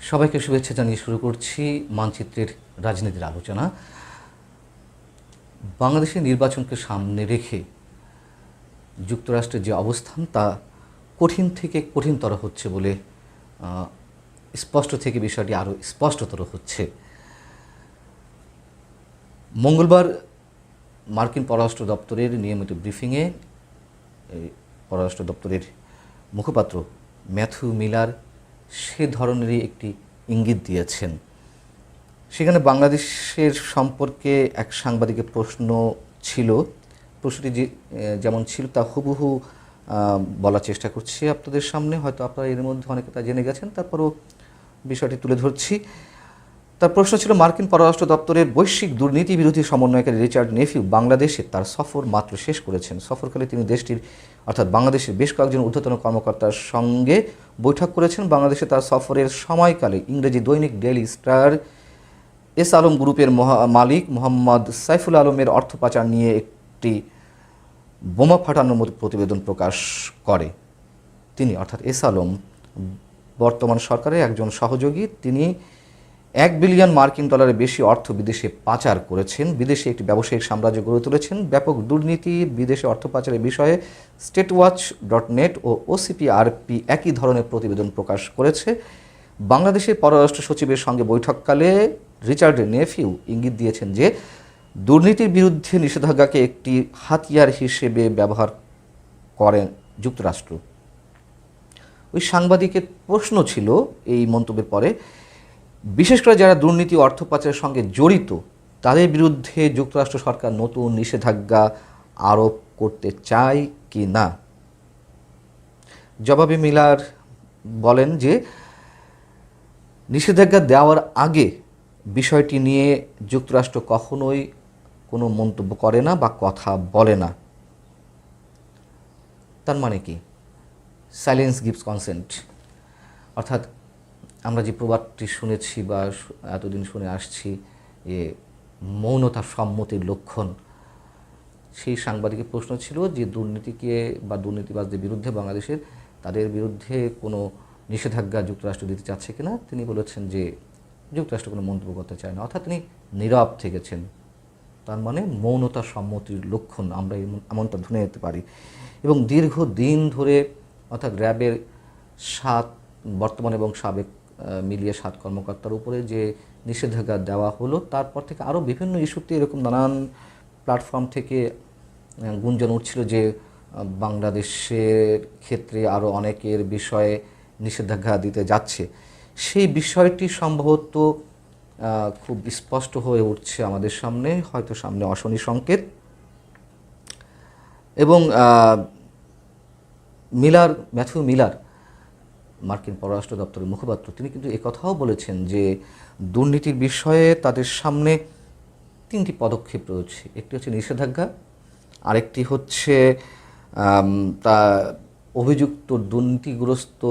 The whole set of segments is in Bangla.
সবাইকে শুভেচ্ছা জানিয়ে শুরু করছি মানচিত্রের রাজনীতির আলোচনা। বাংলাদেশের নির্বাচনকে সামনে রেখে যুক্তরাষ্ট্রের যে অবস্থান তা কঠিন থেকে কঠিনতর হচ্ছে বলে স্পষ্ট থেকে বিষয়টি আরও স্পষ্টতর হচ্ছে। মঙ্গলবার মার্কিন পররাষ্ট্র দপ্তরের নিয়মিত ব্রিফিংয়ে পররাষ্ট্র দপ্তরের মুখপাত্র ম্যাথিউ মিলার সে ধরনেরই একটি ইঙ্গিত দিয়েছেন। সেখানে বাংলাদেশের সম্পর্কে এক সাংবাদিকের প্রশ্ন ছিল, প্রশ্নটি যেমন ছিল তা হুবহু বলার চেষ্টা করছি আপনাদের সামনে। হয়তো আপনারা এর মধ্যে অনেকে তা জেনে গেছেন, তারপরও বিষয়টি তুলে ধরছি। তার প্রশ্ন ছিল, মার্কিন পররাষ্ট্র দপ্তরের বৈশ্বিক দুর্নীতি বিরোধী সমন্বয়কারী রিচার্ড নেফিউ বাংলাদেশে তার সফর মাত্র শেষ করেছেন। সফরকালে তিনি দেশটির অর্থাৎ বাংলাদেশের বেশ কয়েকজন ঊর্ধ্বতন কর্মকর্তার সঙ্গে বৈঠক করেছেন। বাংলাদেশে তার সফরের সময়কালে ইংরেজি দৈনিক ডেইলি স্টার এস আলম গ্রুপের মালিক মোহাম্মদ সাইফুল আলমের অর্থ পাচার নিয়ে একটি বোমা ফাটানোর মতো প্রতিবেদন প্রকাশ করে। তিনি অর্থাৎ এস আলম বর্তমান সরকারের একজন সহযোগী। তিনি $1 বিলিয়ন মার্কিন ডলারের বেশি অর্থ বিদেশে পাচার করেছেন, বিদেশে একটি ব্যবসায়িক সাম্রাজ্য গড়ে তুলেছেন। ব্যাপক দুর্নীতি, বিদেশে অর্থ পাচারের বিষয়ে statewatch.net ও OCPRP একই ধরনের প্রতিবেদন প্রকাশ করেছে। বাংলাদেশের পররাষ্ট্র সচিবের সঙ্গে বৈঠককালে রিচার্ড নেফিউ ইঙ্গিত দিয়েছেন যে দুর্নীতির বিরুদ্ধে নিষেধাজ্ঞাকে একটি হাতিয়ার হিসেবে ব্যবহার করেন যুক্তরাষ্ট্র। ওই সাংবাদিকের প্রশ্ন ছিল এই মন্তব্যের পরে, বিশেষ করে যারা দুর্নীতি অর্থ পাচারের সঙ্গে জড়িত তাদের বিরুদ্ধে যুক্তরাষ্ট্র সরকার নতুন নিষেধাজ্ঞা আরোপ করতে চায় কি না। জবাবে মিলার বলেন যে নিষেধাজ্ঞা দেওয়ার আগে বিষয়টি নিয়ে যুক্তরাষ্ট্র কখনোই কোনো মন্তব্য করে না বা কথা বলে না। তার মানে কি? Silence gives consent. অর্থাৎ আমরা যে প্রবাদটি শুনেছি বা এতদিন শুনে আসছি, যে মৌনতা সম্মতির লক্ষণ, সেই সাংবাদিকের প্রশ্ন ছিল যে দুর্নীতিকে বা দুর্নীতিবাজদের বিরুদ্ধে বাংলাদেশের তাদের বিরুদ্ধে কোনো নিষেধাজ্ঞা যুক্তরাষ্ট্র দিতে চাচ্ছে কিনা। তিনি বলেছেন যে যুক্তরাষ্ট্র কোনো মন্তব্য করতে চায় না, অর্থাৎ তিনি নীরব থেকেছেন। তার মানে মৌনতা সম্মতির লক্ষণ আমরা এমনটা ধরে নিতে পারি। এবং দীর্ঘদিন ধরে অর্থাৎ র্যাবের 7 বর্তমান এবং সাবেক মিলিয়ে 7 কর্মকর্তার উপরে যে নিষেধাজ্ঞা দেওয়া হলো, তারপর থেকে আরও বিভিন্ন ইস্যুতে এরকম নানান প্ল্যাটফর্ম থেকে গুঞ্জন উঠছিল যে বাংলাদেশের ক্ষেত্রে আরও অনেকের বিষয়ে নিষেধাজ্ঞা দিতে যাচ্ছে। সেই বিষয়টি সম্ভবত খুব স্পষ্ট হয়ে উঠছে আমাদের সামনে, হয়তো সামনে অশনি সংকেত। এবং ম্যাথিউ মিলার মার্কিন পররাষ্ট্র দপ্তরের মুখপাত্র, তিনি কিন্তু একথাও বলেছেন যে দুর্নীতির বিষয়ে তাদের সামনে 3টি পদক্ষেপ রয়েছে। একটি হচ্ছে নিষেধাজ্ঞা, আরেকটি হচ্ছে তা অভিযুক্ত দুর্নীতিগ্রস্ত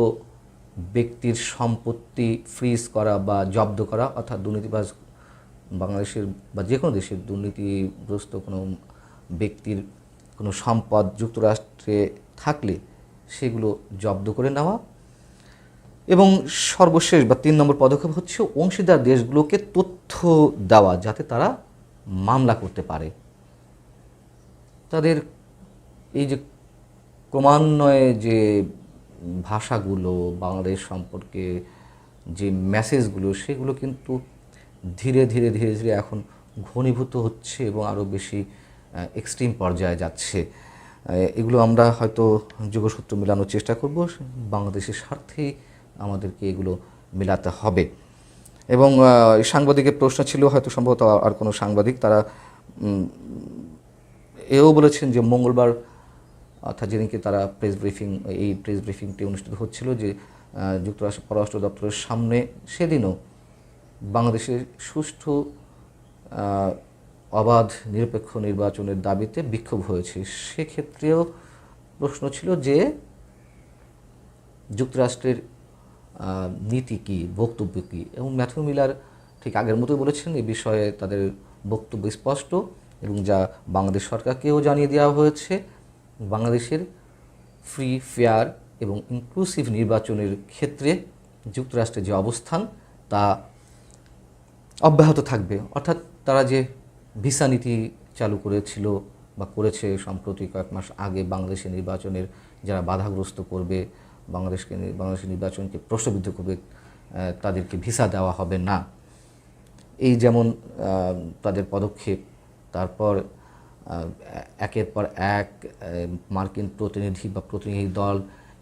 ব্যক্তির সম্পত্তি ফ্রিজ করা বা জব্দ করা, অর্থাৎ দুর্নীতিবাজ বাংলাদেশের বা যে কোনো দেশের দুর্নীতিগ্রস্ত কোনো ব্যক্তির কোনো সম্পদ যুক্তরাষ্ট্রে থাকলে সেগুলো জব্দ করে নেওয়া। এবং সর্বশেষ বা 3 নম্বর পদক্ষেপ হচ্ছে অংশীদার দেশগুলোকে তথ্য দেওয়া, যাতে তারা মামলা করতে পারে। তাদের এই যে ক্রমান্বয়ে যে ভাষাগুলো, বাংলাদেশ সম্পর্কে যে মেসেজগুলো, সেগুলো কিন্তু ধীরে ধীরে ধীরে ধীরে এখন ঘনীভূত হচ্ছে এবং আরও বেশি এক্সট্রিম পর্যায়ে যাচ্ছে। এগুলো আমরা হয়তো যোগসূত্র মেলানোর চেষ্টা করব। বাংলাদেশের স্বার্থেই আমাদেরকে এগুলো মেলাতে হবে। এবং সাংবাদিকের প্রশ্ন ছিল, হয়তো সম্ভবত আর কোনো সাংবাদিক, তারা এও বলেছেন যে মঙ্গলবার অর্থাৎ যেদিনকে তারা এই প্রেস ব্রিফিংটি অনুষ্ঠিত হচ্ছিল, যে যুক্তরাষ্ট্র পররাষ্ট্র দপ্তরের সামনে সেদিনও বাংলাদেশের সুষ্ঠু অবাধ নিরপেক্ষ নির্বাচনের দাবিতে বিক্ষোভ হয়েছে। সেক্ষেত্রেও প্রশ্ন ছিল যে যুক্তরাষ্ট্রের নীতি কী, বক্তব্য কী। এবং ম্যাথিউ মিলার ঠিক আগের মতোই বলেছেন, এই বিষয়ে তাদের বক্তব্য স্পষ্ট এবং যা বাংলাদেশ সরকারকেও জানিয়ে দেওয়া হয়েছে, বাংলাদেশের ফ্রি, ফেয়ার এবং ইনক্লুসিভ নির্বাচনের ক্ষেত্রে যুক্তরাষ্ট্রের যে অবস্থান তা অব্যাহত থাকবে। অর্থাৎ তারা যে ভিসা নীতি চালু করেছিল বা করেছে সম্প্রতি কয়েক মাস আগে বাংলাদেশের নির্বাচনের যারা বাধাগ্রস্ত করবে, বাংলাদেশের নির্বাচনকে প্রশ্নবিদ্ধ করবে, তাদেরকে ভিসা দেওয়া হবে না, এই যেমন তাদের পদক্ষেপ। তারপর একের পর এক মার্কিন প্রতিনিধি বা প্রতিনিধি দল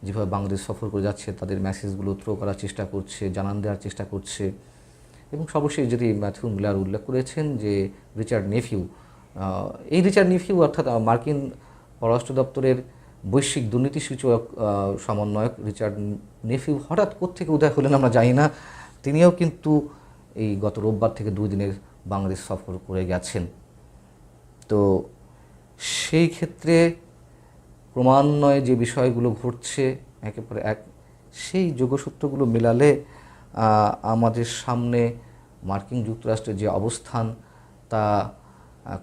যেভাবে বাংলাদেশ সফর করে যাচ্ছে তাদের মেসেজগুলো থ্রো করার চেষ্টা করছে, জানান দেওয়ার চেষ্টা করছে। এবং সর্বশেষ যদি ম্যাথু মিলার উল্লেখ করেছেন যে রিচার্ড নেফিউ, এই রিচার্ড নেফিউ অর্থাৎ মার্কিন পররাষ্ট্র দপ্তরের বৈশ্বিক দুর্নীতি সূচক সমন্বয়ক রিচার্ড নেফিউ হঠাৎ কোত্থেকে উদয় হলেন আমরা জানি না। তিনিও কিন্তু এই গত রোববার থেকে 2 দিনের বাংলাদেশ সফর করে গেছেন। তো সেই ক্ষেত্রে ক্রমান্বয়ে যে বিষয়গুলো ঘটছে একের পর এক, সেই যোগসূত্রগুলো মেলালে আমাদের সামনে মার্কিন যুক্তরাষ্ট্রের যে অবস্থান তা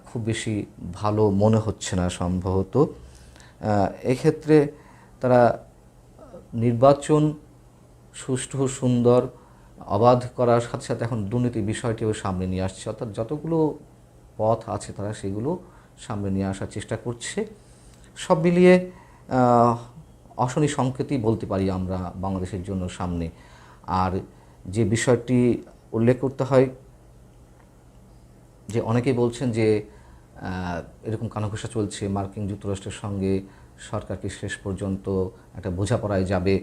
খুব বেশি ভালো মনে হচ্ছে না সম্ভবত। এক্ষেত্রে তারা নির্বাচন সুষ্ঠু, সুন্দর, অবাধ করার সাথে সাথে এখন দুর্নীতির বিষয়টিও সামনে নিয়ে আসছে। অর্থাৎ যতগুলো পথ আছে তারা সেগুলো সামনে নিয়ে আসার চেষ্টা করছে। সব মিলিয়ে অশনি সংকেতই বলতে পারি আমরা বাংলাদেশের জন্য সামনে। আর যে বিষয়টি উল্লেখ করতে হয় যে অনেকেই বলছেন যে এরকম কানাঘুষা চলছে মার্কিন যুক্তরাষ্ট্রের সঙ্গে সরকারকে শেষ পর্যন্ত একটা বোঝাপড়ায় যাবে।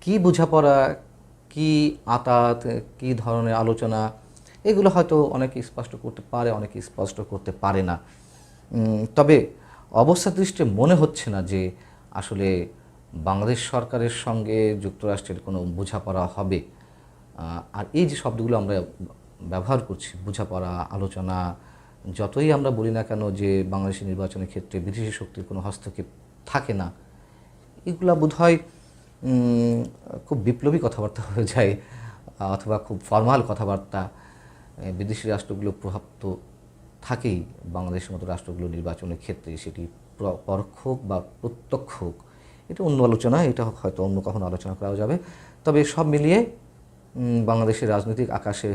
কি বোঝাপড়া, কি আতাত, কি ধরনের আলোচনা, এগুলো হয়তো অনেকে স্পষ্ট করতে পারে, অনেকে স্পষ্ট করতে পারে না। তবে অবস্থা দৃষ্টিতে মনে হচ্ছে না যে আসলে বাংলাদেশ সরকারের সঙ্গে যুক্তরাষ্ট্রের কোনো বোঝাপড়া হবে। আর এই যে শব্দগুলো আমরা ব্যবহার করছি, বোঝাপড়া, আলোচনা, যতই আমরা বলি না কেন যে বাংলাদেশের নির্বাচনের ক্ষেত্রে বিদেশি শক্তির কোনো হস্তক্ষেপ থাকে না, এগুলা বোধহয় খুব বিপ্লবী কথাবার্তা হয়ে যায় অথবা খুব ফর্মাল কথাবার্তা। বিদেশি রাষ্ট্রগুলোর প্রভাব তো থাকেই বাংলাদেশের মতো রাষ্ট্রগুলো নির্বাচনের ক্ষেত্রে, সেটি পরোক্ষ হোক বা প্রত্যক্ষ হোক। এটা অন্য আলোচনা, এটা হয়তো অন্য কখনো আলোচনা করা যাবে। তবে সব মিলিয়ে বাংলাদেশের রাজনৈতিক আকাশে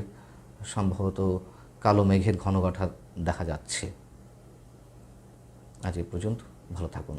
সম্ভবত কালো মেঘের ঘনঘটা দেখা যাচ্ছে। আজ এ পর্যন্ত, ভালো থাকুন।